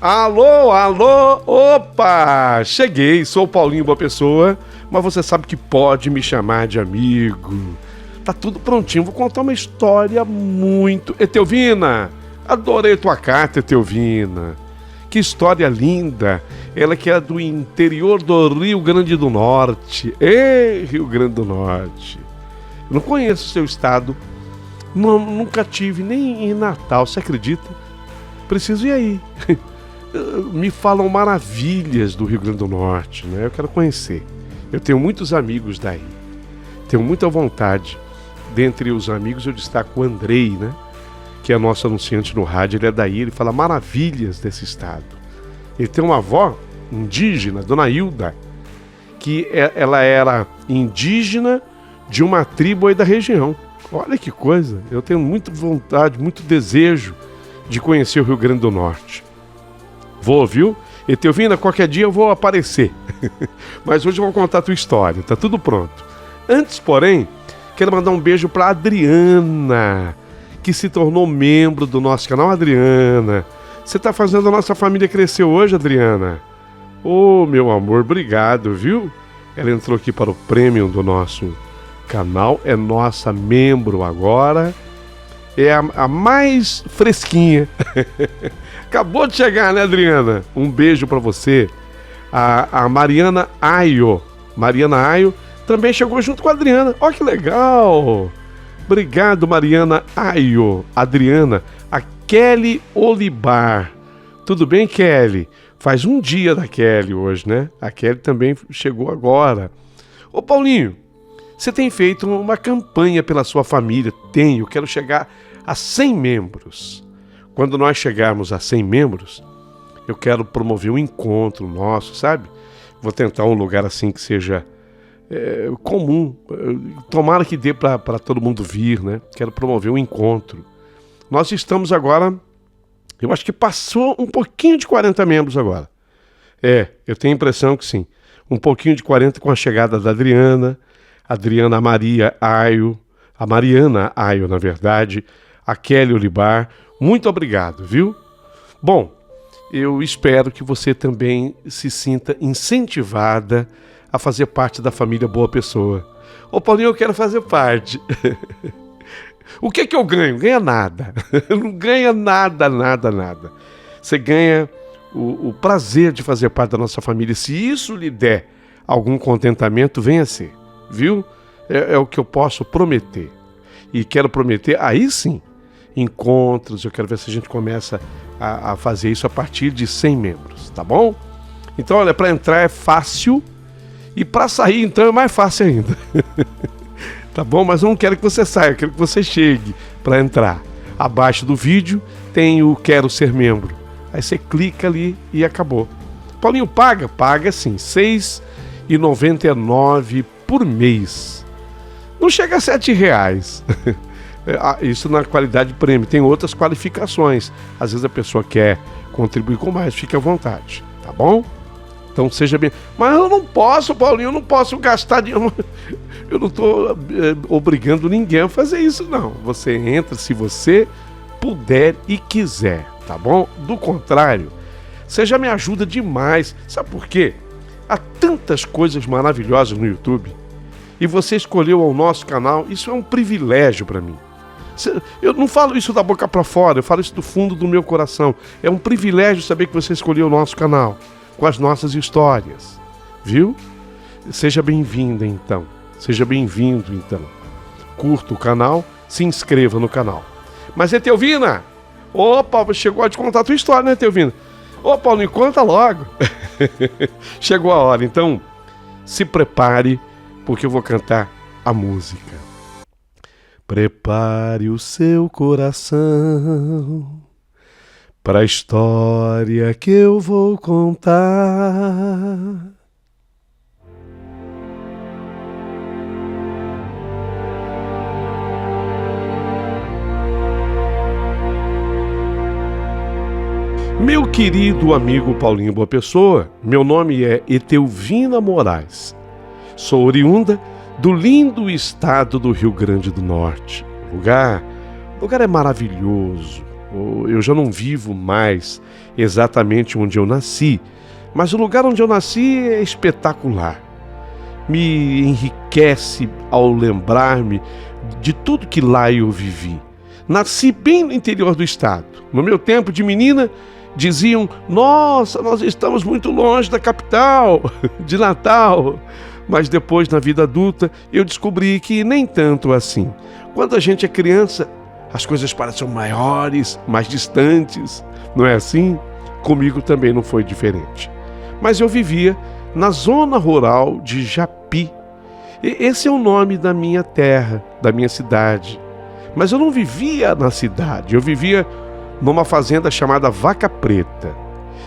Alô, alô, opa, cheguei, sou o Paulinho Boa Pessoa, mas você sabe que pode me chamar de amigo. Tá tudo prontinho, vou contar uma história muito... Etelvina, adorei tua carta, Etelvina. Que história linda, ela que é do interior do Rio Grande do Norte. Ei, Rio Grande do Norte. Eu não conheço o seu estado, nunca tive nem em Natal, você acredita? Preciso ir aí. Me falam maravilhas do Rio Grande do Norte, né? Eu quero conhecer. Eu tenho muitos amigos daí. Tenho muita vontade. Dentre os amigos eu destaco o Andrei, né? Que é nosso anunciante no rádio. Ele é daí, ele fala maravilhas desse estado. Ele tem uma avó indígena, Dona Hilda, que ela era indígena de uma tribo aí da região. Olha que coisa. Eu tenho muita vontade, muito desejo de conhecer o Rio Grande do Norte. Vou, viu? Etelvina, qualquer dia eu vou aparecer. Mas hoje eu vou contar a tua história, tá tudo pronto. Antes, porém, quero mandar um beijo pra Adriana, que se tornou membro do nosso canal. Adriana, você tá fazendo a nossa família crescer hoje, Adriana. Ô, meu amor, obrigado, viu? Ela entrou aqui para o Premium do nosso canal, é nossa membro agora. É a mais fresquinha. Acabou de chegar, né, Adriana? Um beijo pra você. A Mariana Aio. Mariana Aio também chegou junto com a Adriana. Ó, que legal. Obrigado, Mariana Aio. Adriana. A Kelly Olibar. Tudo bem, Kelly? Faz um dia da Kelly hoje, né? A Kelly também chegou agora. Ô, Paulinho, você tem feito uma campanha pela sua família. Tenho, quero chegar a 100 membros. Quando nós chegarmos a 100 membros, eu quero promover um encontro nosso, sabe? Vou tentar um lugar assim que seja comum. Tomara que dê para todo mundo vir, né? Quero promover um encontro. Nós estamos agora, eu acho que passou um pouquinho de 40 membros agora. Eu tenho a impressão que sim. Um pouquinho de 40 com a chegada da Adriana Maria Aio, a Mariana Aio, na verdade, a Kelly Olibar. Muito obrigado, viu? Bom, eu espero que você também se sinta incentivada a fazer parte da família Boa Pessoa. Ô, Paulinho, eu quero fazer parte. O que eu ganho? Ganha nada. Não ganha nada. Você ganha o prazer de fazer parte da nossa família. Se isso lhe der algum contentamento, venha ser. Viu? É o que eu posso prometer. E quero prometer, aí sim, encontros. Eu quero ver se a gente começa a fazer isso a partir de 100 membros, tá bom? Então, olha, para entrar é fácil e para sair, então, é mais fácil ainda. Tá bom? Mas eu não quero que você saia, eu quero que você chegue para entrar. Abaixo do vídeo tem o Quero Ser Membro. Aí você clica ali e acabou. Paulinho, paga? Paga sim, R$ 6,99 por mês. Não chega a R$7. Isso na qualidade prêmio. Tem outras qualificações. Às vezes a pessoa quer contribuir com mais, fique à vontade, tá bom? Então seja bem... Mas eu não posso, Paulinho, eu não posso gastar dinheiro. Eu não estou obrigando ninguém a fazer isso, não. Você entra se você puder e quiser, tá bom? Do contrário, você já me ajuda demais. Sabe por quê? Há tantas coisas maravilhosas no YouTube e você escolheu o nosso canal. Isso é um privilégio para mim. Eu não falo isso da boca para fora, eu falo isso do fundo do meu coração. É um privilégio saber que você escolheu o nosso canal com as nossas histórias, viu? Seja bem-vinda, então. Seja bem-vindo, então. Curta o canal, se inscreva no canal. Mas, Etelvina, opa, chegou a te contar a tua história, né, Etelvina? Ô, Paulinho, conta logo. Chegou a hora, então se prepare, porque eu vou cantar a música. Prepare o seu coração para a história que eu vou contar. Meu querido amigo Paulinho Boa Pessoa, meu nome é Etelvina Moraes. Sou oriunda do lindo estado do Rio Grande do Norte. O lugar é maravilhoso. Eu já não vivo mais exatamente onde eu nasci, mas o lugar onde eu nasci é espetacular. Me enriquece ao lembrar-me de tudo que lá eu vivi. Nasci bem no interior do estado. No meu tempo de menina, diziam: nossa, nós estamos muito longe da capital, de Natal. Mas depois, na vida adulta, eu descobri que nem tanto assim. Quando a gente é criança, as coisas parecem maiores, mais distantes. Não é assim? Comigo também não foi diferente. Mas eu vivia na zona rural de Japi. Esse é o nome da minha terra, da minha cidade. Mas eu não vivia na cidade, eu vivia numa fazenda chamada Vaca Preta.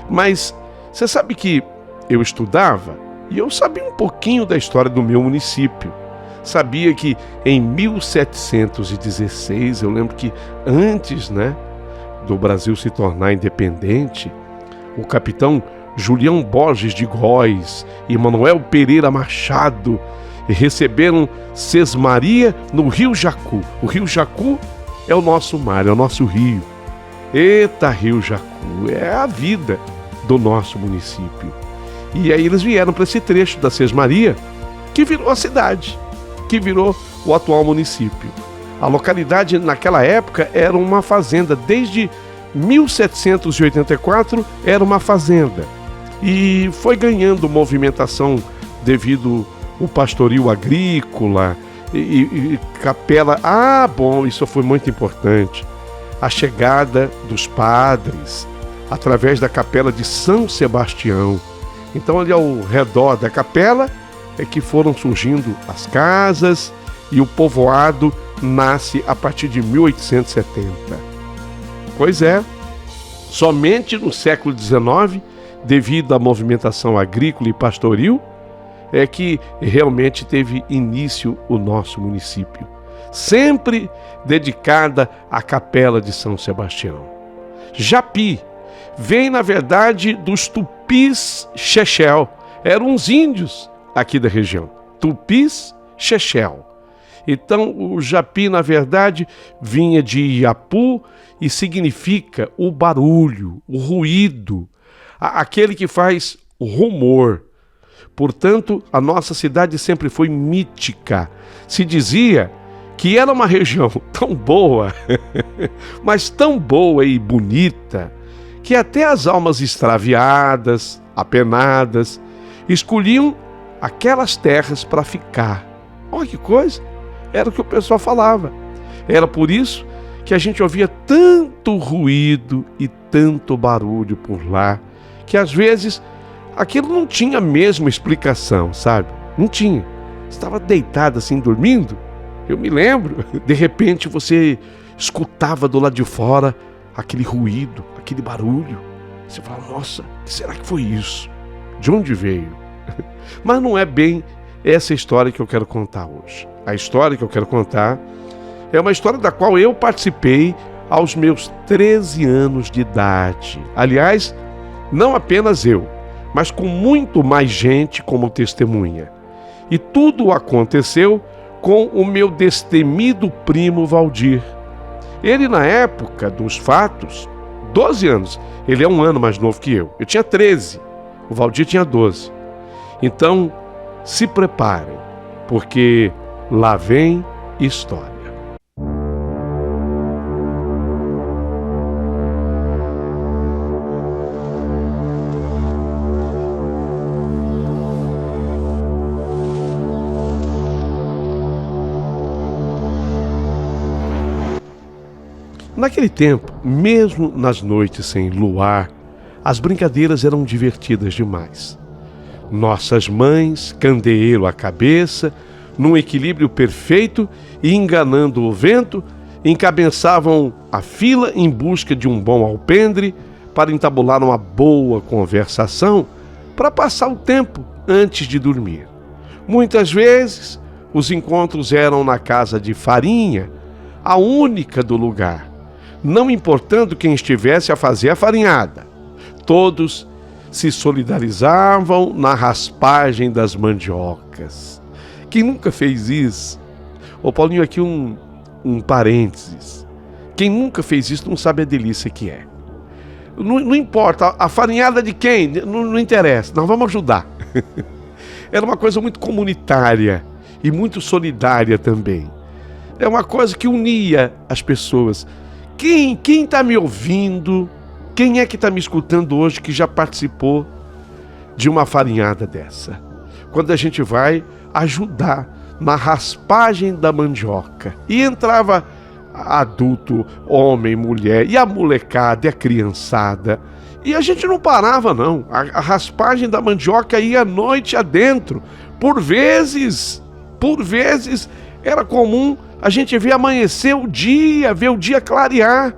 Mas você sabe que eu estudava e eu sabia um pouquinho da história do meu município. Sabia que em 1716, eu lembro que antes, do Brasil se tornar independente, o capitão Julião Borges de Góes e Manuel Pereira Machado receberam sesmaria no Rio Jacu. O Rio Jacu é o nosso mar, é o nosso rio. Eita, Rio Jacu, é a vida do nosso município. E aí eles vieram para esse trecho da Sesmaria, que virou a cidade, que virou o atual município. A localidade naquela época era uma fazenda, desde 1784 era uma fazenda. E foi ganhando movimentação devido ao pastoril agrícola e capela. Isso foi muito importante. A chegada dos padres através da capela de São Sebastião. Então, ali ao redor da capela é que foram surgindo as casas e o povoado nasce a partir de 1870. Pois é, somente no século XIX, devido à movimentação agrícola e pastoril, é que realmente teve início o nosso município, sempre dedicada à capela de São Sebastião. Japi vem, na verdade, dos Tupis Chechel. Eram uns índios aqui da região. Tupis Chechel. Então, o Japi, na verdade, vinha de Iapu e significa o barulho, o ruído, aquele que faz rumor. Portanto, a nossa cidade sempre foi mítica. Se dizia que era uma região tão boa, mas tão boa e bonita, que até as almas extraviadas, apenadas, escolhiam aquelas terras para ficar. Olha que coisa! Era o que o pessoal falava. Era por isso que a gente ouvia tanto ruído e tanto barulho por lá, que às vezes aquilo não tinha mesmo explicação, sabe? Não tinha. Estava deitado assim, dormindo. Eu me lembro, de repente você escutava do lado de fora aquele ruído, aquele barulho. Você fala: nossa, o que será que foi isso? De onde veio? Mas não é bem essa história que eu quero contar hoje. A história que eu quero contar é uma história da qual eu participei aos meus 13 anos de idade. Aliás, não apenas eu, mas com muito mais gente como testemunha. E tudo aconteceu com o meu destemido primo Valdir. Ele, na época dos fatos, 12 anos. Ele é um ano mais novo que eu. Eu tinha 13, o Valdir tinha 12. Então, se preparem, porque lá vem história. Naquele tempo, mesmo nas noites sem luar, as brincadeiras eram divertidas demais. Nossas mães, candeeiro à cabeça, num equilíbrio perfeito e enganando o vento, encabeçavam a fila em busca de um bom alpendre para entabular uma boa conversação para passar o tempo antes de dormir. Muitas vezes, os encontros eram na casa de farinha, a única do lugar, não importando quem estivesse a fazer a farinhada. Todos se solidarizavam na raspagem das mandiocas. Quem nunca fez isso? Ô Paulinho, aqui um parênteses. Quem nunca fez isso não sabe a delícia que é. Não importa, a farinhada de quem? Não interessa, nós vamos ajudar. Era uma coisa muito comunitária e muito solidária também. É uma coisa que unia as pessoas. Quem está me ouvindo, quem é que está me escutando hoje que já participou de uma farinhada dessa? Quando a gente vai ajudar na raspagem da mandioca. E entrava adulto, homem, mulher, e a molecada, e a criançada. E a gente não parava, não. A raspagem da mandioca ia a noite adentro. Por vezes, era comum a gente ver amanhecer o dia, ver o dia clarear.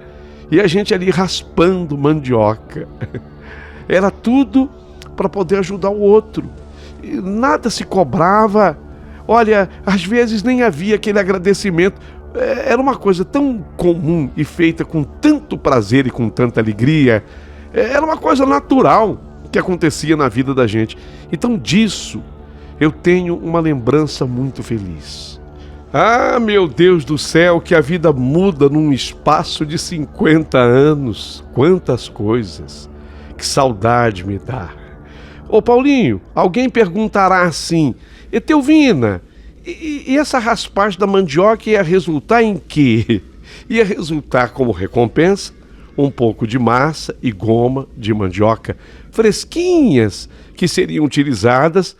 E a gente ali raspando mandioca. Era tudo para poder ajudar o outro. E nada se cobrava. Olha, às vezes nem havia aquele agradecimento. Era uma coisa tão comum e feita com tanto prazer e com tanta alegria. Era uma coisa natural que acontecia na vida da gente. Então disso eu tenho uma lembrança muito feliz. Ah, meu Deus do céu, que a vida muda num espaço de 50 anos. Quantas coisas. Que saudade me dá. Ô Paulinho, alguém perguntará assim: Etelvina, e essa raspagem da mandioca ia resultar em quê? Ia resultar como recompensa um pouco de massa e goma de mandioca fresquinhas que seriam utilizadas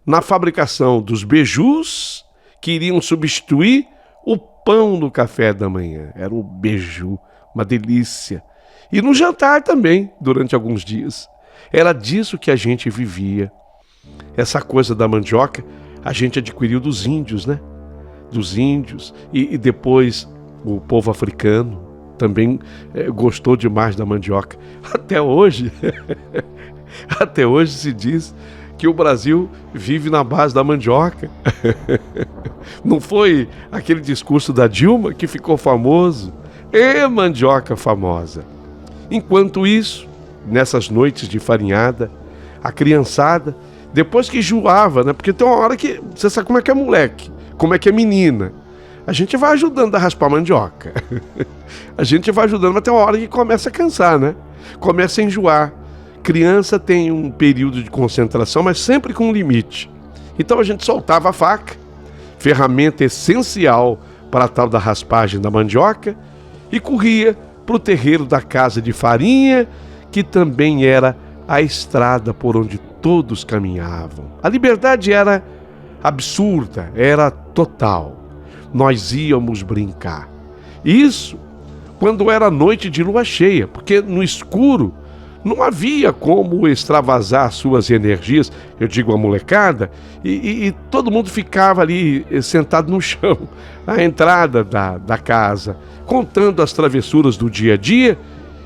na fabricação dos beijus que iriam substituir o pão no café da manhã. Era o beiju, uma delícia. E no jantar também, durante alguns dias. Era disso que a gente vivia. Essa coisa da mandioca a gente adquiriu dos índios, né? Dos índios. E depois o povo africano também gostou demais da mandioca. Até hoje se diz que o Brasil vive na base da mandioca. Não foi aquele discurso da Dilma que ficou famoso? Mandioca famosa. Enquanto isso, nessas noites de farinhada, a criançada, depois que enjoava, né? Porque tem uma hora que você sabe como é que é moleque, como é que é menina. A gente vai ajudando a raspar mandioca. A gente vai ajudando, mas tem uma hora que começa a cansar, né? Começa a enjoar. Criança tem um período de concentração, mas sempre com um limite. Então a gente soltava a faca, ferramenta essencial para a tal da raspagem da mandioca, e corria para o terreiro da casa de farinha, que também era a estrada por onde todos caminhavam. A liberdade era absurda, era total. Nós íamos brincar. Isso quando era noite de lua cheia, porque no escuro não havia como extravasar suas energias, eu digo a molecada, e todo mundo ficava ali sentado no chão, à entrada da casa, contando as travessuras do dia a dia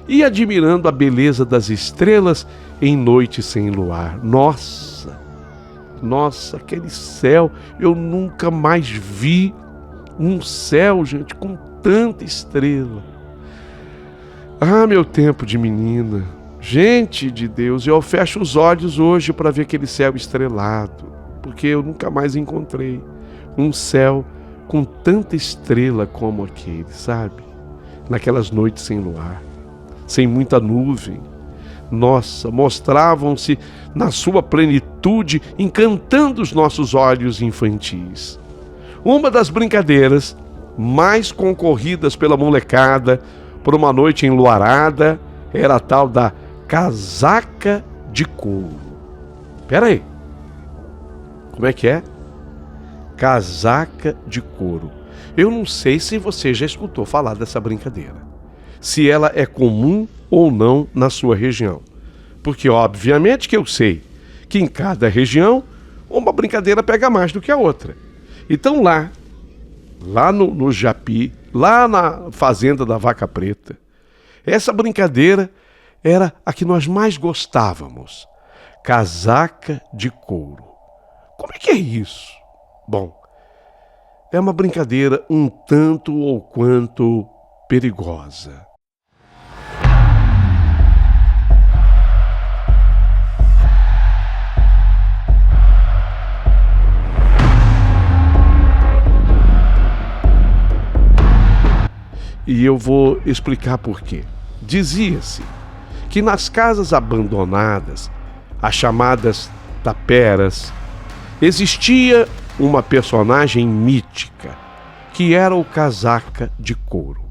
e admirando a beleza das estrelas em noite sem luar. Nossa, aquele céu, eu nunca mais vi um céu, gente, com tanta estrela. Ah, meu tempo de menina. Gente de Deus, eu fecho os olhos hoje para ver aquele céu estrelado, porque eu nunca mais encontrei um céu com tanta estrela como aquele, sabe? Naquelas noites sem luar, sem muita nuvem. Nossa, mostravam-se na sua plenitude, encantando os nossos olhos infantis. Uma das brincadeiras mais concorridas pela molecada por uma noite enluarada era a tal da casaca de couro. Pera aí. Como é que é? Casaca de couro. Eu não sei se você já escutou falar dessa brincadeira. Se ela é comum ou não na sua região. Porque obviamente que eu sei que em cada região uma brincadeira pega mais do que a outra. Então lá no Japi, lá na fazenda da Vaca Preta, essa brincadeira era a que nós mais gostávamos: casaca de couro. Como é que é isso? Bom, é uma brincadeira um tanto ou quanto perigosa. E eu vou explicar por quê. Dizia-se que nas casas abandonadas, as chamadas taperas, existia uma personagem mítica, que era o casaca de couro.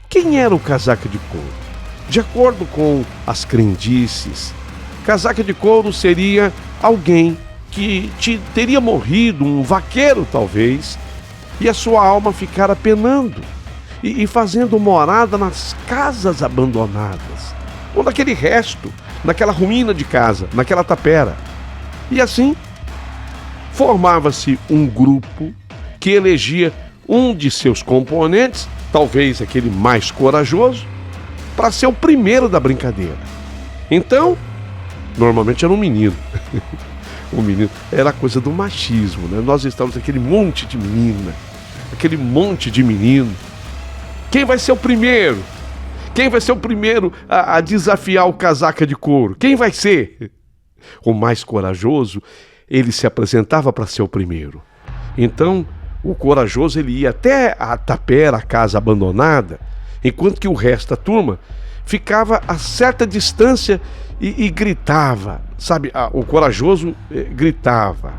Quem era o casaca de couro? De acordo com as crendices, casaca de couro seria alguém que teria morrido, um vaqueiro talvez, e a sua alma ficara penando e fazendo morada nas casas abandonadas, ou naquele resto, naquela ruína de casa, naquela tapera. E assim, formava-se um grupo que elegia um de seus componentes, talvez aquele mais corajoso, para ser o primeiro da brincadeira. Então, normalmente era um menino. O menino era coisa do machismo, né? Nós estávamos aquele monte de menina, aquele monte de menino. Quem vai ser o primeiro? Quem vai ser o primeiro a desafiar o casaca de couro? Quem vai ser? O mais corajoso, ele se apresentava para ser o primeiro. Então, o corajoso ele ia até a tapera, a casa abandonada, enquanto que o resto da turma ficava a certa distância e gritava, sabe? O corajoso gritava: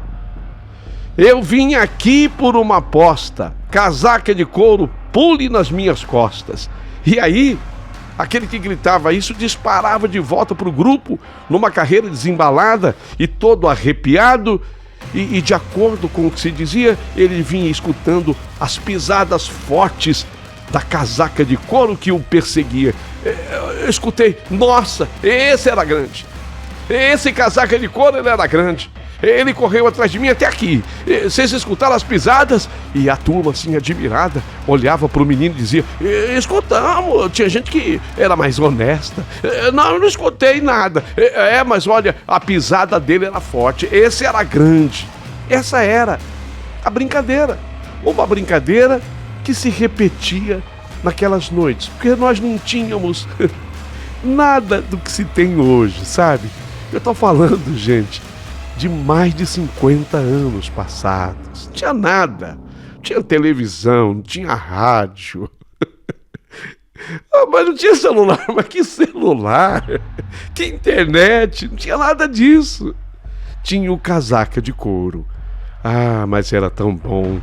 eu vim aqui por uma aposta, casaca de couro, pule nas minhas costas. E aí, aquele que gritava isso disparava de volta para o grupo, numa carreira desembalada e todo arrepiado, e de acordo com o que se dizia, ele vinha escutando as pisadas fortes da casaca de couro que o perseguia. Eu escutei: nossa, esse era grande. Esse casaca de couro, ele era grande. Ele correu atrás de mim até aqui. Vocês escutaram as pisadas? E a turma, assim, admirada, olhava para o menino e dizia: escutamos. Tinha gente que era mais honesta. Não, eu não escutei nada. Mas olha, a pisada dele era forte. Esse era grande. Essa era a brincadeira. Uma brincadeira que se repetia naquelas noites, porque nós não tínhamos nada do que se tem hoje, sabe? Eu tô falando, gente, de mais de 50 anos passados. Não tinha nada. Não tinha televisão, não tinha rádio. Mas não tinha celular. Mas que celular? Que internet? Não tinha nada disso. Tinha o casaca de couro. Ah, mas era tão bom.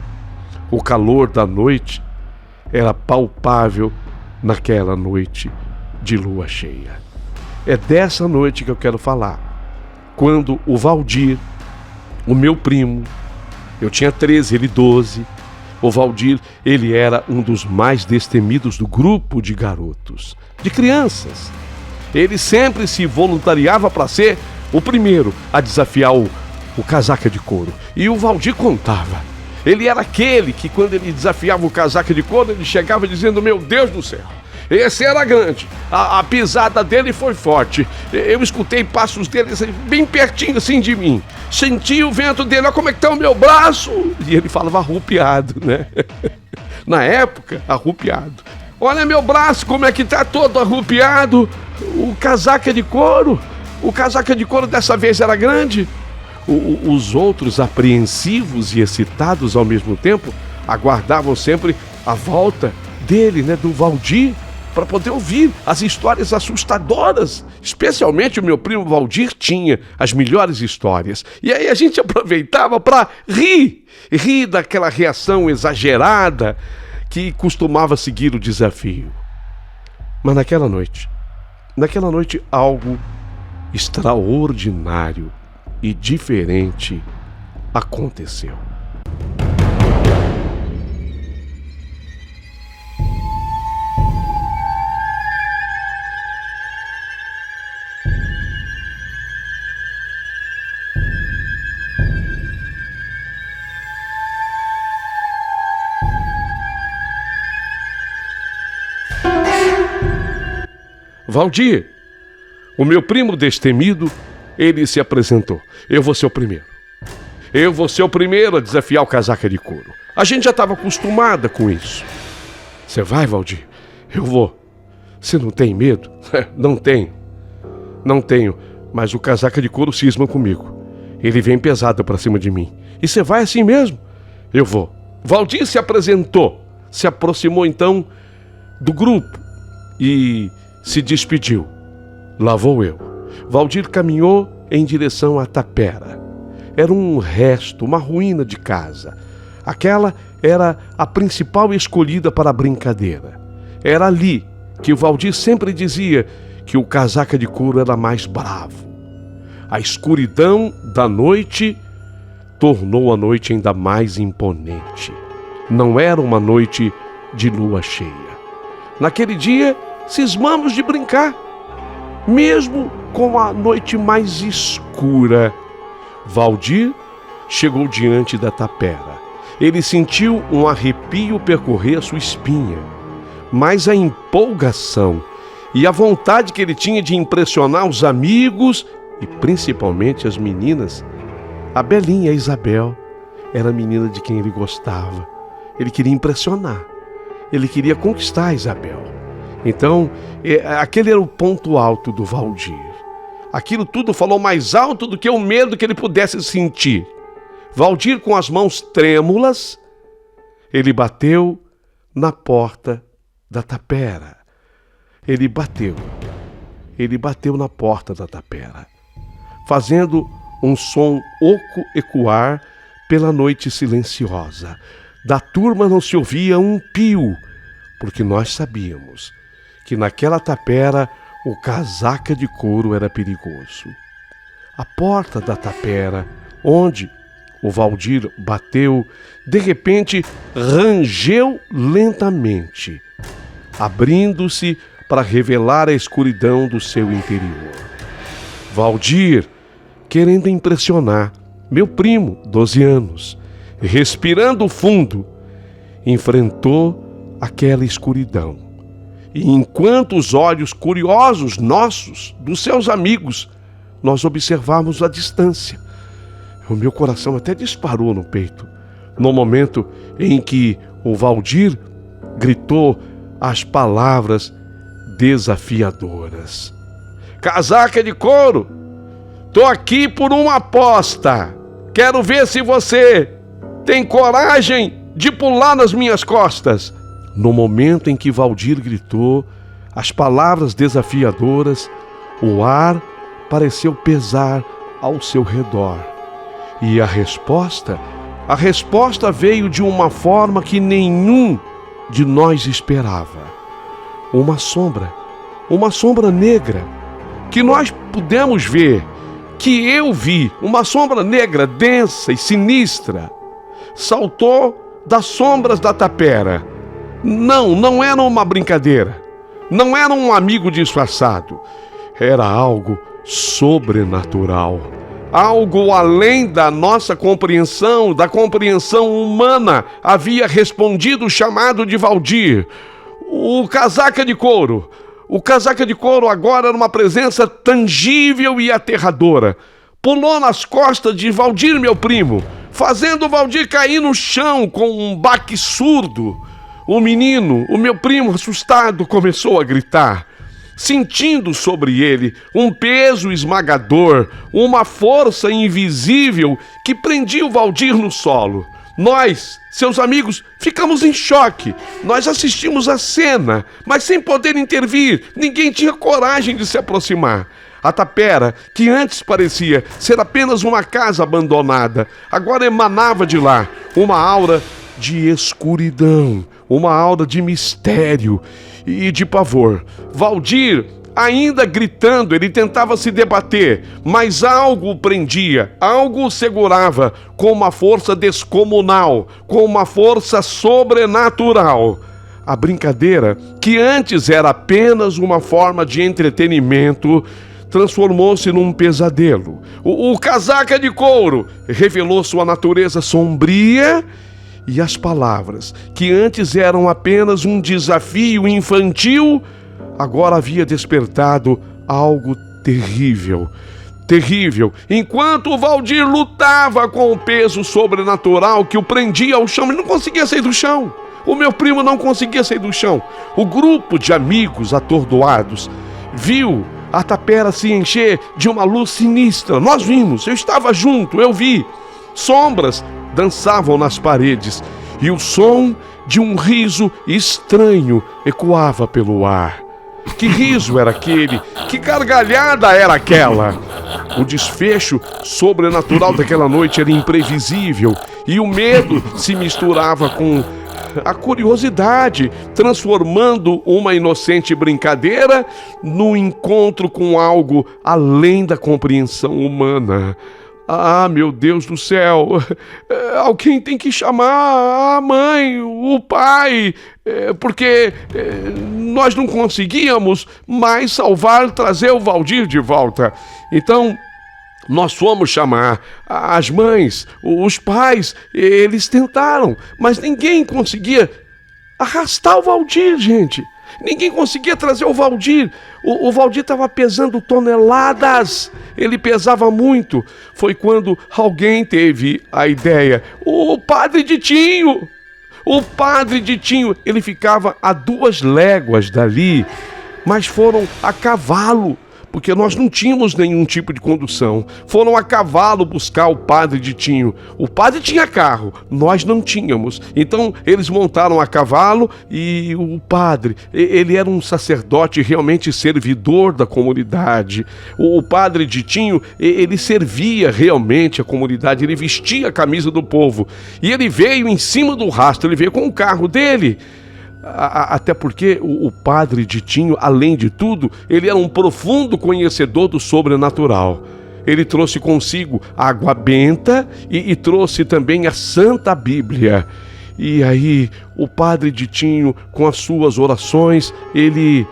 O calor da noite era palpável naquela noite de lua cheia. É dessa noite que eu quero falar. Quando o Valdir, o meu primo, eu tinha 13, ele 12, o Valdir, ele era um dos mais destemidos do grupo de garotos, de crianças. Ele sempre se voluntariava para ser o primeiro a desafiar o casaca de couro. E o Valdir contava. Ele era aquele que, quando ele desafiava o casaca de couro, ele chegava dizendo: meu Deus do céu, esse era grande, a pisada dele foi forte, eu escutei passos dele bem pertinho assim de mim, senti o vento dele, olha como é que tá o meu braço. E ele falava arrupiado, né? Na época, arrupiado. Olha meu braço, como é que tá todo arrupiado. O casaca de couro dessa vez era grande. Os outros, apreensivos e excitados ao mesmo tempo, aguardavam sempre a volta dele, né, do Valdir, para poder ouvir as histórias assustadoras. Especialmente o meu primo Valdir tinha as melhores histórias. E aí a gente aproveitava para rir daquela reação exagerada que costumava seguir o desafio. Mas naquela noite algo extraordinário e diferente aconteceu. Valdir, O meu primo destemido, ele se apresentou. Eu vou ser o primeiro. Eu vou ser o primeiro a desafiar o casaca de couro. A gente já estava acostumada com isso. Você vai, Valdir? Eu vou. Você não tem medo? Não tenho. Não tenho. Mas o casaca de couro cisma comigo. Ele vem pesado pra cima de mim. E você vai assim mesmo? Eu vou. Valdir se apresentou. Se aproximou então do grupo e se despediu. Lá vou eu. Valdir caminhou em direção à tapera. Era um resto, uma ruína de casa. Aquela era a principal escolhida para a brincadeira. Era ali que o Valdir sempre dizia que o casaca de couro era mais bravo. A escuridão da noite tornou a noite ainda mais imponente. Não era uma noite de lua cheia. Naquele dia, cismamos de brincar. Mesmo com a noite mais escura, Valdir chegou diante da tapera. Ele sentiu um arrepio percorrer a sua espinha, mas a empolgação e a vontade que ele tinha de impressionar os amigos e principalmente as meninas. A Belinha, a Isabel, era a menina de quem ele gostava. Ele queria impressionar. Ele queria conquistar a Isabel. Então, aquele era o ponto alto do Valdir. Aquilo tudo falou mais alto do que o medo que ele pudesse sentir. Valdir, com as mãos trêmulas, ele bateu na porta da tapera. Ele bateu na porta da tapera, fazendo um som oco ecoar pela noite silenciosa. Da turma não se ouvia um pio, porque nós sabíamos que naquela tapera o casaca de couro era perigoso. A porta da tapera, onde o Valdir bateu, de repente rangeu lentamente, abrindo-se para revelar a escuridão do seu interior. Valdir, querendo impressionar meu primo, 12 anos, respirando fundo, enfrentou aquela escuridão. E enquanto os olhos curiosos nossos, dos seus amigos, nós observávamos a distância, o meu coração até disparou no peito, no momento em que o Valdir gritou as palavras desafiadoras. Casaca de couro, tô aqui por uma aposta. Quero ver se você tem coragem de pular nas minhas costas. No momento em que Valdir gritou as palavras desafiadoras, o ar pareceu pesar ao seu redor. E a resposta veio de uma forma que nenhum de nós esperava. Uma sombra negra, que nós pudemos ver, que eu vi, uma sombra negra, densa e sinistra, saltou das sombras da tapera. Não era uma brincadeira, não era um amigo disfarçado, era algo sobrenatural, algo além da nossa compreensão, da compreensão humana. Havia respondido o chamado de Valdir. O casaca de couro agora era uma presença tangível e aterradora. Pulou nas costas de Valdir, meu primo, fazendo o Valdir cair no chão com um baque surdo. O menino, o meu primo, assustado, começou a gritar, sentindo sobre ele um peso esmagador, uma força invisível que prendia o Valdir no solo. Nós, seus amigos, ficamos em choque. Nós assistimos a cena, mas sem poder intervir. Ninguém tinha coragem de se aproximar. A tapera, que antes parecia ser apenas uma casa abandonada, agora emanava de lá uma aura de escuridão, uma aura de mistério e de pavor. Valdir, ainda gritando, ele tentava se debater, mas algo o prendia, algo o segurava com uma força descomunal, com uma força sobrenatural. A brincadeira, que antes era apenas uma forma de entretenimento, transformou-se num pesadelo. O casaca de couro revelou sua natureza sombria, e as palavras, que antes eram apenas um desafio infantil, agora havia despertado algo terrível. Terrível. Enquanto o Valdir lutava com o peso sobrenatural que o prendia ao chão, ele não conseguia sair do chão. O meu primo não conseguia sair do chão. O grupo de amigos atordoados viu a tapera se encher de uma luz sinistra. Nós vimos, eu estava junto, eu vi. Sombras dançavam nas paredes e o som de um riso estranho ecoava pelo ar. Que riso era aquele? Que gargalhada era aquela? O desfecho sobrenatural daquela noite era imprevisível e o medo se misturava com a curiosidade, transformando uma inocente brincadeira num encontro com algo além da compreensão humana. Ah, meu Deus do céu, alguém tem que chamar a mãe, o pai, porque nós não conseguíamos mais trazer o Valdir de volta. Então, nós fomos chamar as mães, os pais, eles tentaram, mas ninguém conseguia arrastar o Valdir, gente. Ninguém conseguia trazer o Valdir. O Valdir estava pesando toneladas. Ele pesava muito. Foi quando alguém teve a ideia. O padre Ditinho. O padre Ditinho. Ele ficava a 2 léguas dali, mas foram a cavalo, porque nós não tínhamos nenhum tipo de condução. Foram a cavalo buscar o padre Ditinho. O padre tinha carro, nós não tínhamos. Então eles montaram a cavalo e o padre, ele era um sacerdote realmente servidor da comunidade. O padre Ditinho, ele servia realmente a comunidade, ele vestia a camisa do povo. E ele veio em cima do rastro, ele veio com o carro dele. Até porque o padre Ditinho, além de tudo, ele era um profundo conhecedor do sobrenatural. Ele trouxe consigo a água benta e trouxe também a Santa Bíblia. E aí o padre Ditinho, com as suas orações, ele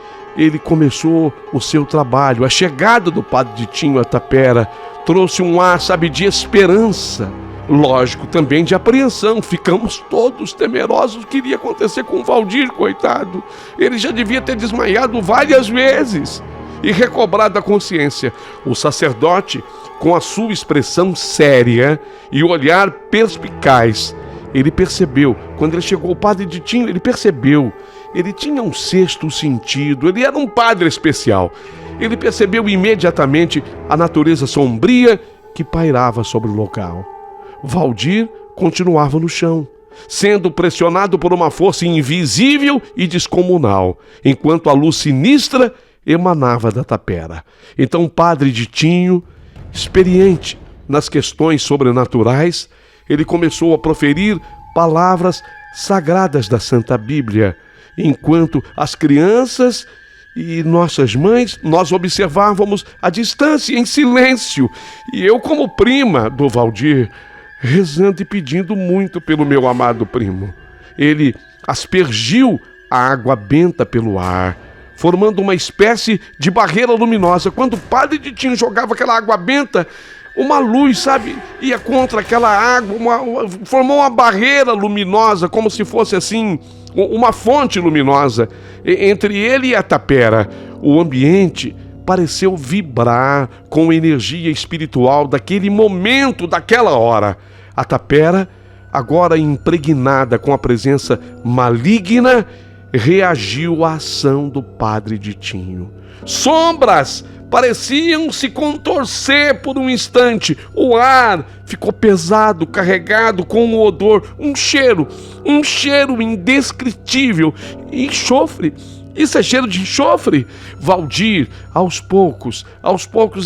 começou o seu trabalho. A chegada do padre Ditinho à tapera trouxe um ar, sabe, de esperança. Lógico, também de apreensão. Ficamos todos temerosos do que iria acontecer com o Valdir, coitado. Ele já devia ter desmaiado várias vezes e recobrado a consciência. O sacerdote, com a sua expressão séria e o olhar perspicaz, ele percebeu, quando ele chegou, o padre Ditinho, ele percebeu. Ele tinha um 6º sentido, ele era um padre especial. Ele percebeu imediatamente a natureza sombria que pairava sobre o local. Valdir continuava no chão, sendo pressionado por uma força invisível e descomunal, enquanto a luz sinistra emanava da tapera. Então o padre Ditinho, experiente nas questões sobrenaturais, ele começou a proferir palavras sagradas da Santa Bíblia, enquanto as crianças e nossas mães, nós observávamos à distância, em silêncio, e eu, como prima do Valdir, rezando e pedindo muito pelo meu amado primo. Ele aspergiu a água benta pelo ar, formando uma espécie de barreira luminosa. Quando o padre Ditinho jogava aquela água benta, uma luz, sabe, ia contra aquela água, formou uma barreira luminosa, como se fosse assim, uma fonte luminosa entre ele e a tapera. O ambiente pareceu vibrar com a energia espiritual daquele momento, daquela hora. A tapera, agora impregnada com a presença maligna, reagiu à ação do padre Ditinho. Sombras pareciam se contorcer por um instante. O ar ficou pesado, carregado com um odor, um cheiro indescritível. Enxofre. Isso é cheiro de enxofre? Valdir, aos poucos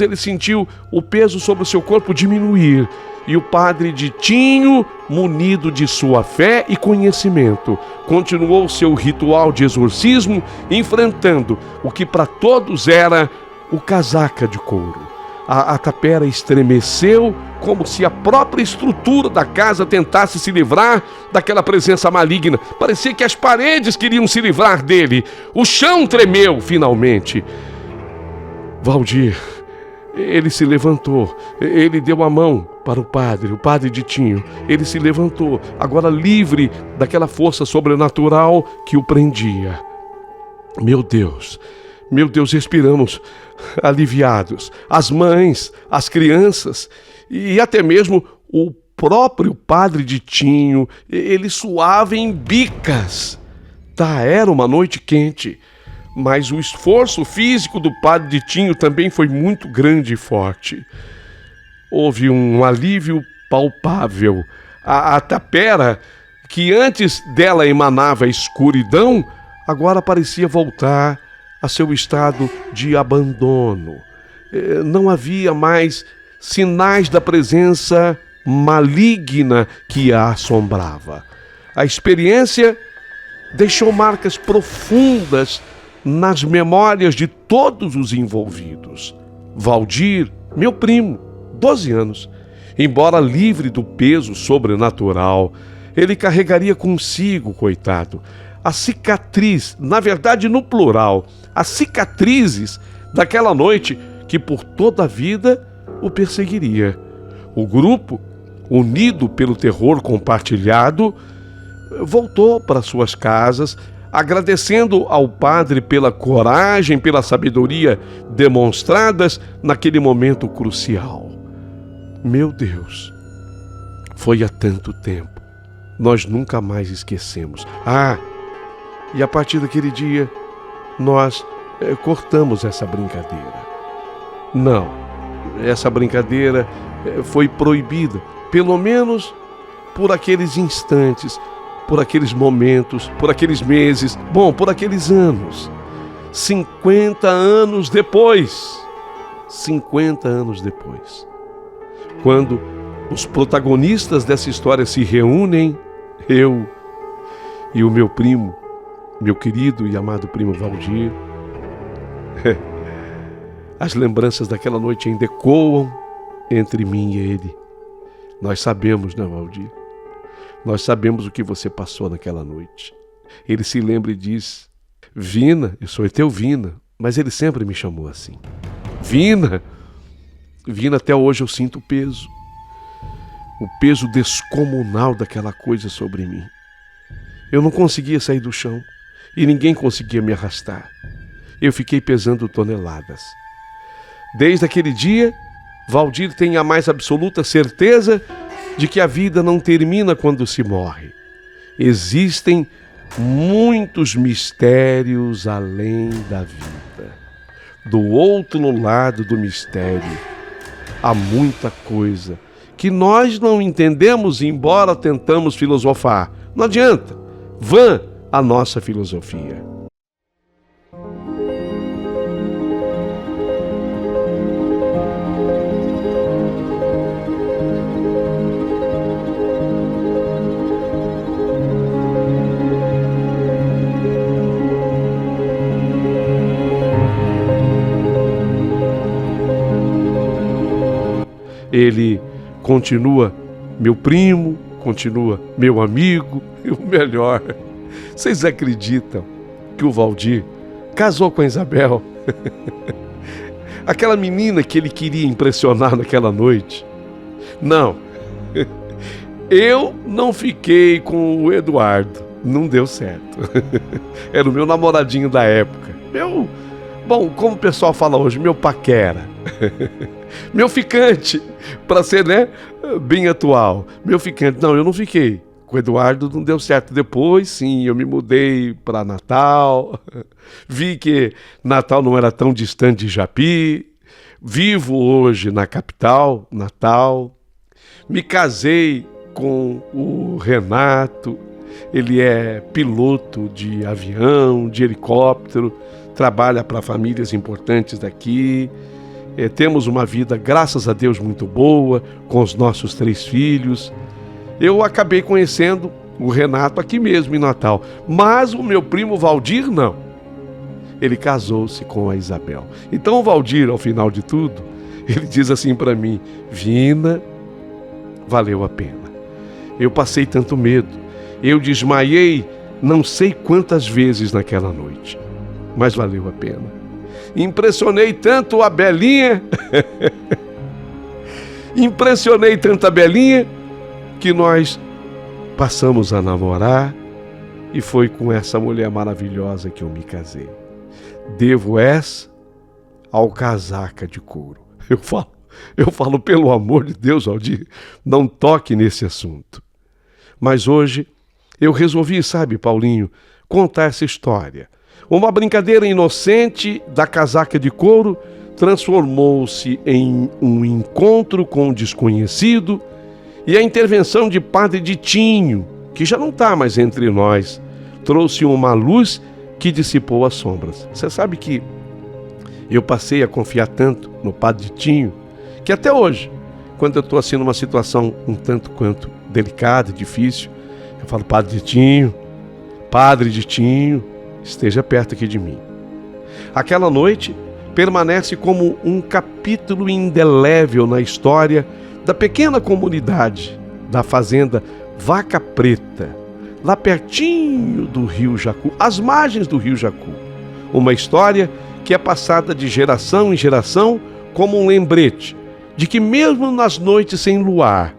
ele sentiu o peso sobre o seu corpo diminuir. E o padre Ditinho, munido de sua fé e conhecimento, continuou seu ritual de exorcismo, enfrentando o que para todos era o casaca de couro. A tapera estremeceu como se a própria estrutura da casa tentasse se livrar daquela presença maligna. Parecia que as paredes queriam se livrar dele. O chão tremeu finalmente. Valdir, ele se levantou, ele deu a mão para o padre Ditinho. Ele se levantou, agora livre daquela força sobrenatural que o prendia. Meu Deus, Meu Deus, respiramos aliviados. As mães, as crianças e até mesmo o próprio padre Ditinho, ele suava em bicas. Era uma noite quente, mas o esforço físico do padre Ditinho também foi muito grande e forte. Houve um alívio palpável. A tapera, que antes dela emanava escuridão, agora parecia voltar a seu estado de abandono. Não havia mais sinais da presença maligna que a assombrava. A experiência deixou marcas profundas nas memórias de todos os envolvidos. Valdir, meu primo, 12 anos, embora livre do peso sobrenatural, ele carregaria consigo, coitado, a cicatriz, na verdade no plural, as cicatrizes daquela noite que por toda a vida o perseguiria. O grupo, unido pelo terror compartilhado, voltou para suas casas, agradecendo ao padre pela coragem, pela sabedoria demonstradas naquele momento crucial. Meu Deus, foi há tanto tempo, nós nunca mais esquecemos. E a partir daquele dia, nós cortamos essa brincadeira. Não, essa brincadeira foi proibida, pelo menos por aqueles instantes, por aqueles momentos, por aqueles meses, por aqueles anos. 50 anos depois, quando os protagonistas dessa história se reúnem, eu e o meu primo, meu querido e amado primo Valdir, as lembranças daquela noite ainda ecoam entre mim e ele. Nós sabemos, né, Valdir? Nós sabemos o que você passou naquela noite. Ele se lembra e diz: Vina, eu sou teu Vina, mas ele sempre me chamou assim. Vina, até hoje eu sinto o peso descomunal daquela coisa sobre mim. Eu não conseguia sair do chão e ninguém conseguia me arrastar. Eu fiquei pesando toneladas. Desde aquele dia, Valdir tem a mais absoluta certeza de que a vida não termina quando se morre. Existem muitos mistérios além da vida. Do outro lado do mistério, há muita coisa que nós não entendemos, embora tentamos filosofar. Não adianta. Vã a nossa filosofia. Ele continua meu primo, continua meu amigo e o melhor. Vocês acreditam que o Valdir casou com a Isabel? Aquela menina que ele queria impressionar naquela noite? Não. Eu não fiquei com o Eduardo. Não deu certo. Era o meu namoradinho da época. Como o pessoal fala hoje, meu paquera. Meu ficante, para ser, bem atual. Meu ficante. Não, eu não fiquei. Com o Eduardo não deu certo. Depois, sim, eu me mudei para Natal. Vi que Natal não era tão distante de Japi. Vivo hoje na capital, Natal. Me casei com o Renato. Ele é piloto de avião, de helicóptero. Trabalha para famílias importantes daqui. Temos uma vida, graças a Deus, muito boa, com os nossos 3 filhos. Eu acabei conhecendo o Renato aqui mesmo em Natal, mas o meu primo Valdir não. Ele casou-se com a Isabel. Então o Valdir, ao final de tudo, ele diz assim para mim: Vina, valeu a pena. Eu passei tanto medo, eu desmaiei não sei quantas vezes naquela noite, mas valeu a pena. Impressionei tanto a Belinha, que nós passamos a namorar e foi com essa mulher maravilhosa que eu me casei. devo essa ao casaca de couro. Eu falo, pelo amor de Deus, Valdir, não toque nesse assunto. Mas hoje eu resolvi, sabe, Paulinho, contar essa história. Uma brincadeira inocente da casaca de couro transformou-se em um encontro com o desconhecido e a intervenção de Padre Ditinho, que já não está mais entre nós, trouxe uma luz que dissipou as sombras. Você sabe que eu passei a confiar tanto no Padre Ditinho, que até hoje, quando eu estou assim numa situação um tanto quanto delicada, difícil, eu falo, Padre Ditinho, esteja perto aqui de mim. Aquela noite permanece como um capítulo indelével na história da pequena comunidade da fazenda Vaca Preta, lá pertinho do Rio Jacu, às margens do Rio Jacu. Uma história que é passada de geração em geração como um lembrete de que mesmo nas noites sem luar,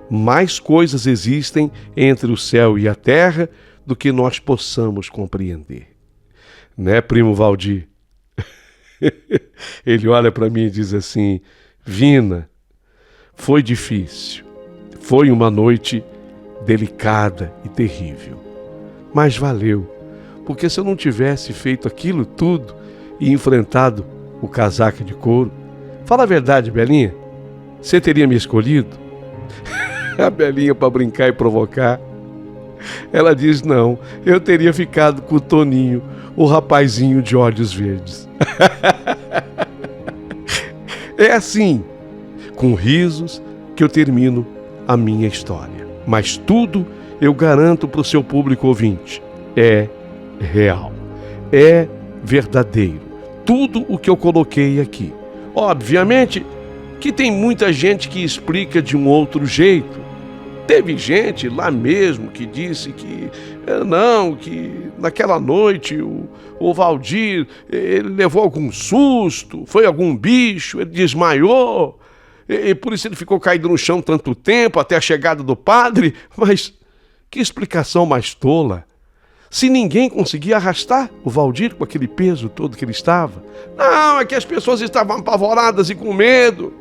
mais coisas existem entre o céu e a terra do que nós possamos compreender. Né, primo Valdir? Ele olha para mim e diz assim, Vina, foi difícil, foi uma noite delicada e terrível, mas valeu, porque se eu não tivesse feito aquilo tudo e enfrentado o casaca de couro, fala a verdade, Belinha, você teria me escolhido? A Belinha, para brincar e provocar, ela diz, não, eu teria ficado com o Toninho, o rapazinho de olhos verdes. É assim, com risos, que eu termino a minha história. Mas tudo eu garanto para o seu público ouvinte, é real, é verdadeiro. Tudo o que eu coloquei aqui. Obviamente que tem muita gente que explica de um outro jeito. Teve gente lá mesmo que disse que não, que naquela noite o Valdir ele levou algum susto, foi algum bicho, ele desmaiou, e por isso ele ficou caído no chão tanto tempo, até a chegada do padre. Mas que explicação mais tola! Se ninguém conseguia arrastar o Valdir com aquele peso todo que ele estava. Não, é que as pessoas estavam apavoradas e com medo.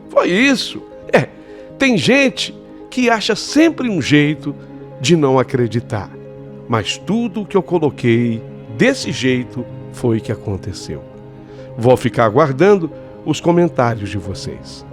Foi isso. Tem gente que acha sempre um jeito de não acreditar. Mas tudo o que eu coloquei desse jeito foi que aconteceu. Vou ficar aguardando os comentários de vocês.